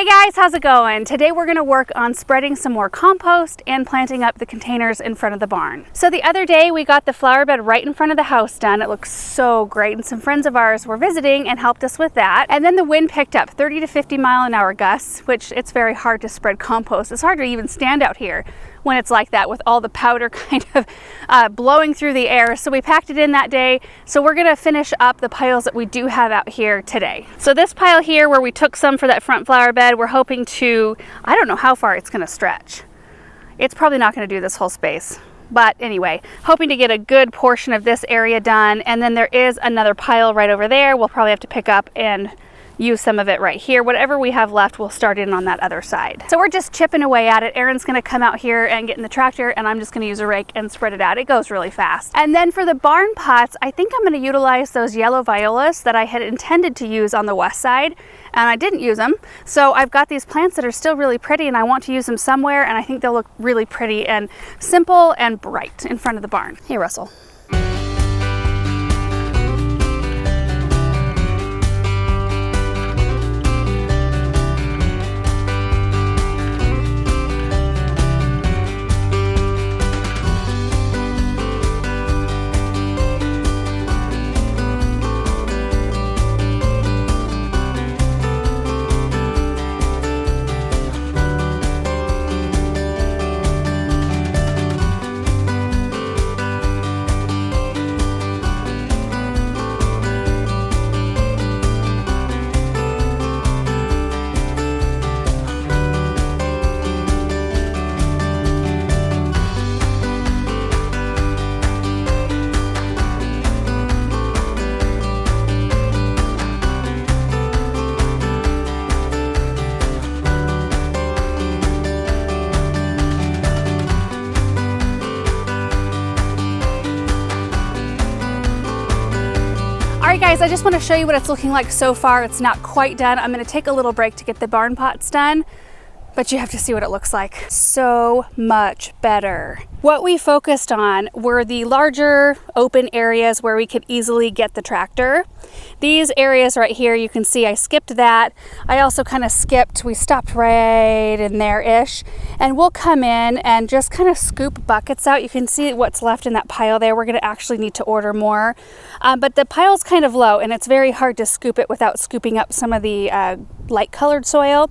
Hey guys, how's it going? Today we're gonna work on spreading some more compost and planting up the containers in front of the barn. So the other day we got the flower bed right in front of the house done. It looks so great, and some friends of ours were visiting and helped us with that. And then the wind picked up 30 to 50 mile an hour gusts, which it's very hard to spread compost. It's hard to even stand out here when it's like that with all the powder kind of blowing through the air. So we packed it in that day. So we're gonna finish up the piles that we do have out here today. So this pile here where we took some for that front flower bed, we're hoping to, I don't know how far it's gonna stretch. It's probably not gonna do this whole space. But anyway, hoping to get a good portion of this area done. And then there is another pile right over there. We'll probably have to pick up and use some of it right here. Whatever we have left, we'll start in on that other side. So we're just chipping away at it. Aaron's gonna come out here and get in the tractor, and I'm just gonna use a rake and spread it out. It goes really fast. And then for the barn pots, I think I'm gonna utilize those yellow violas that I had intended to use on the west side, and I didn't use them. So I've got these plants that are still really pretty, and I want to use them somewhere, and I think they'll look really pretty and simple and bright in front of the barn. Hey, Russell. All right guys, I just want to show you what it's looking like so far. It's not quite done. I'm going to take a little break to get the barn pots done, but you have to see what it looks like. So much better. What we focused on were the larger open areas where we could easily get the tractor. These areas right here, you can see I skipped that. I also kind of skipped, we stopped right in there-ish, and we'll come in and just kind of scoop buckets out. You can see what's left in that pile there. We're gonna actually need to order more, but the pile's kind of low and it's very hard to scoop it without scooping up some of the light colored soil.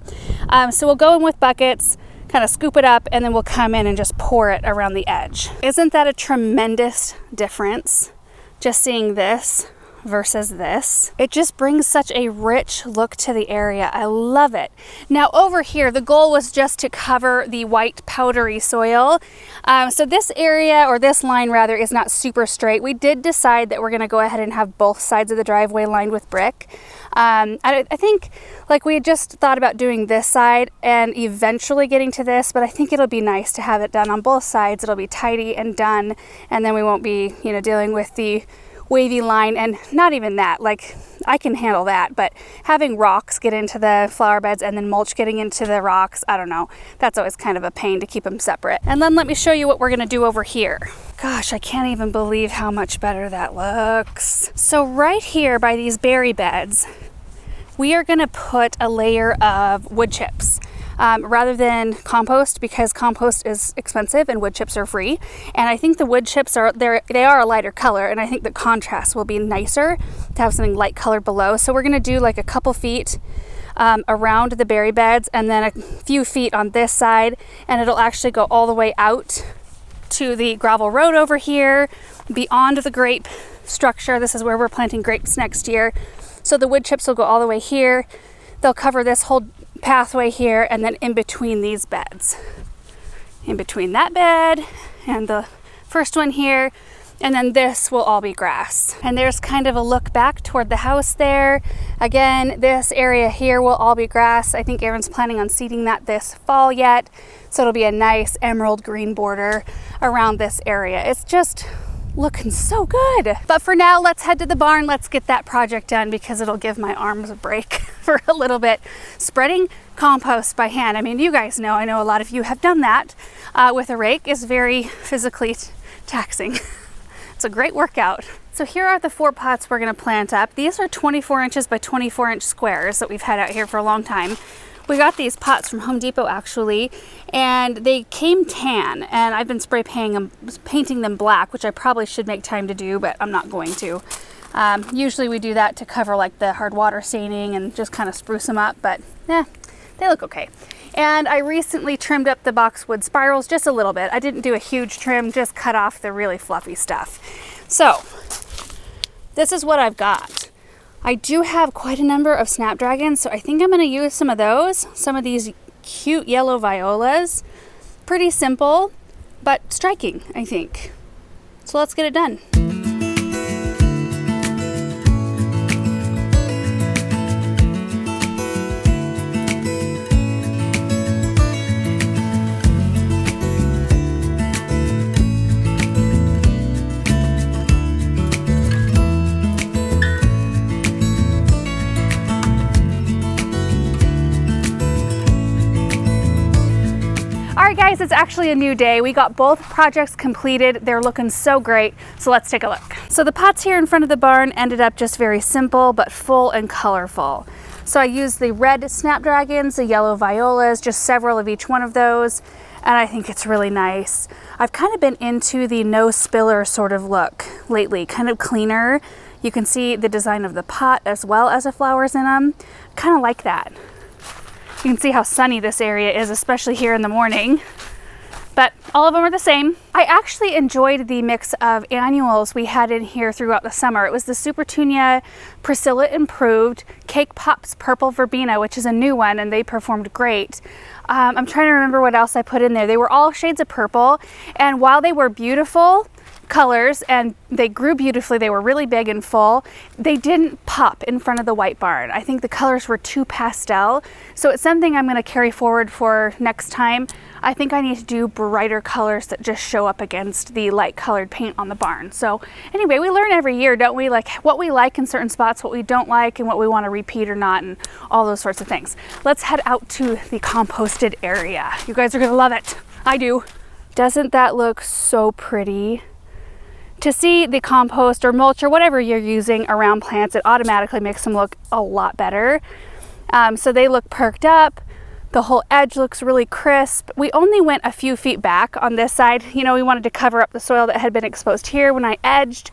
So we'll go in with buckets, kind of scoop it up, and then we'll come in and just pour it around the edge. Isn't that a tremendous difference? Just seeing this versus this. It just brings such a rich look to the area. I love it. Now over here, the goal was just to cover the white powdery soil. So this area, or this line rather, is not super straight. We did decide that we're gonna go ahead and have both sides of the driveway lined with brick. I think like we had just thought about doing this side and eventually getting to this, but I think it'll be nice to have it done on both sides. It'll be tidy and done, and then we won't be, you know, dealing with the wavy line. And not even that, like I can handle that, but having rocks get into the flower beds and then mulch getting into the rocks, I don't know, that's always kind of a pain to keep them separate. And then let me show you what we're gonna do over here. Gosh, I can't even believe how much better that looks. So right here by these berry beds, we are gonna put a layer of wood chips. Rather than compost, because compost is expensive and wood chips are free. And I think the wood chips they are a lighter color, and I think the contrast will be nicer to have something light colored below. So we're gonna do like a couple feet around the berry beds, and then a few feet on this side, and it'll actually go all the way out to the gravel road over here, beyond the grape structure. This is where we're planting grapes next year. So the wood chips will go all the way here. They'll cover this whole pathway here, and then in between these beds, in between that bed and the first one here, and then this will all be grass. And there's kind of a look back toward the house there. Again, this area here will all be grass. I think Aaron's planning on seeding that this fall yet, so it'll be a nice emerald green border around this area. It's just looking so good. But for now, let's head to the barn. Let's get that project done, because it'll give my arms a break for a little bit. Spreading compost by hand, I mean, you guys know, I know a lot of you have done that with a rake, is very physically taxing. It's a great workout. So here are the 4 pots we're gonna plant up. These are 24 inches by 24 inch squares that we've had out here for a long time. We got these pots from Home Depot actually, and they came tan, and I've been painting them black, which I probably should make time to do, but I'm not going to. Usually we do that to cover like the hard water staining and just kind of spruce them up, but they look okay. And I recently trimmed up the boxwood spirals just a little bit. I didn't do a huge trim, just cut off the really fluffy stuff. So this is what I've got. I do have quite a number of snapdragons, so I think I'm going to use some of those, some of these cute yellow violas. Pretty simple, but striking, I think. So let's get it done. Guys, it's actually a new day. We got both projects completed. They're looking so great. So let's take a look. So the pots here in front of the barn ended up just very simple, but full and colorful. So I used the red snapdragons, the yellow violas, just several of each one of those. And I think it's really nice. I've kind of been into the no spiller sort of look lately, kind of cleaner. You can see the design of the pot as well as the flowers in them. Kind of like that. You can see how sunny this area is, especially here in the morning. But all of them are the same. I actually enjoyed the mix of annuals we had in here throughout the summer. It was the Supertunia Priscilla Improved, Cake Pops Purple Verbena, which is a new one, and they performed great. I'm trying to remember what else I put in there. They were all shades of purple, and while they were beautiful colors and they grew beautifully, they were really big and full, they didn't pop in front of the white barn. I think the colors were too pastel, so it's something I'm going to carry forward for next time. I think I need to do brighter colors that just show up against the light colored paint on the barn. So anyway, we learn every year, don't we? Like what we like in certain spots, what we don't like, and what we want to repeat or not, and all those sorts of things. Let's head out to the composted area. You guys are going to love it. I do. Doesn't that look so pretty? To see the compost or mulch or whatever you're using around plants, it automatically makes them look a lot better. So they look perked up. The whole edge looks really crisp. We only went a few feet back on this side. You know, we wanted to cover up the soil that had been exposed here when I edged.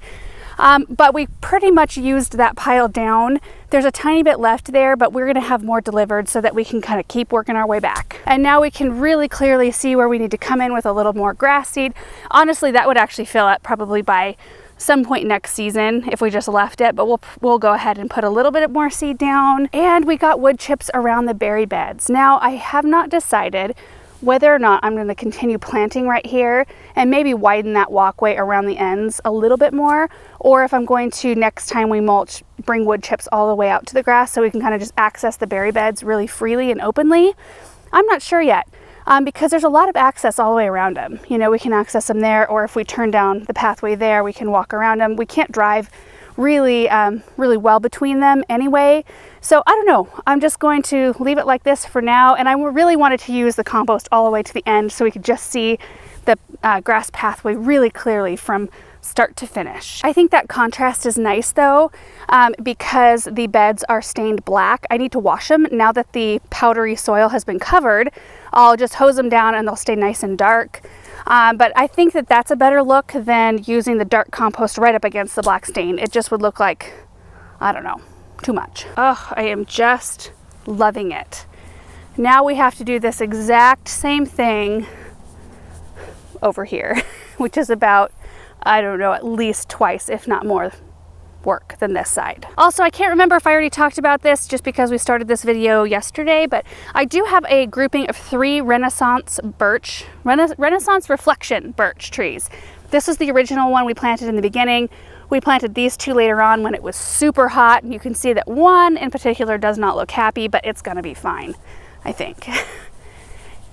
But we pretty much used that pile down. There's a tiny bit left there, but we're gonna have more delivered so that we can kind of keep working our way back. And now we can really clearly see where we need to come in with a little more grass seed. Honestly, that would actually fill up probably by some point next season if we just left it, but we'll go ahead and put a little bit more seed down. And we got wood chips around the berry beds. Now, I have not decided whether or not I'm going to continue planting right here and maybe widen that walkway around the ends a little bit more, or if I'm going to, next time we mulch, bring wood chips all the way out to the grass so we can kind of just access the berry beds really freely and openly. I'm not sure yet, because there's a lot of access all the way around them. You know, we can access them there, or if we turn down the pathway there, we can walk around them. We can't drive really well between them anyway. So I don't know, I'm just going to leave it like this for now. And I really wanted to use the compost all the way to the end so we could just see the grass pathway really clearly from start to finish. I think that contrast is nice though, because the beds are stained black. I need to wash them now that the powdery soil has been covered. I'll just hose them down and they'll stay nice and dark. But I think that that's a better look than using the dark compost right up against the black stain. It just would look like, I don't know, too much. Oh, I am just loving it. Now we have to do this exact same thing over here, which is about, I don't know, at least twice, if not more work than this side. Also, I can't remember if I already talked about this just because we started this video yesterday, but I do have a grouping of 3 Renaissance Reflection birch trees. This is the original one we planted in the beginning. We planted these 2 later on when it was super hot, and you can see that one in particular does not look happy, but it's gonna be fine, I think.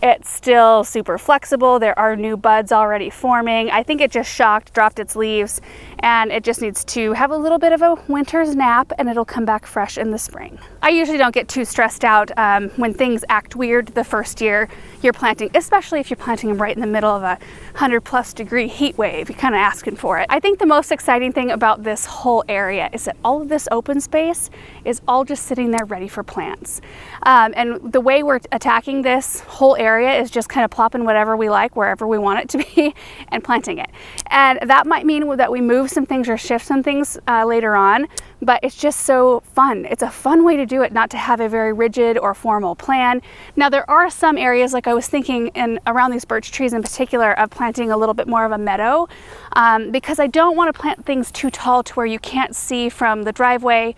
It's still super flexible. There are new buds already forming. I think it just dropped its leaves, and it just needs to have a little bit of a winter's nap, and it'll come back fresh in the spring. I usually don't get too stressed out when things act weird the first year you're planting, especially if you're planting them right in the middle of a 100+ degree heat wave. You're kind of asking for it. I think the most exciting thing about this whole area is that all of this open space is all just sitting there ready for plants. And the way we're attacking this whole area is just kind of plopping whatever we like wherever we want it to be and planting it. And that might mean that we move some things or shift some things later on, but it's just so fun. It's a fun way to do it, not to have a very rigid or formal plan. Now there are some areas, like I was thinking around these birch trees in particular, of planting a little bit more of a meadow, because I don't want to plant things too tall to where you can't see from the driveway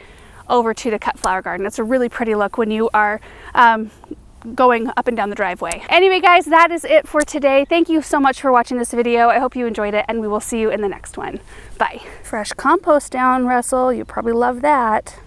over to the cut flower garden. It's a really pretty look when you are going up and down the driveway. Anyway guys, that is it for today. Thank you so much for watching this video. I hope you enjoyed it, and we will see you in the next one. Bye. Fresh compost down, Russell. You probably love that.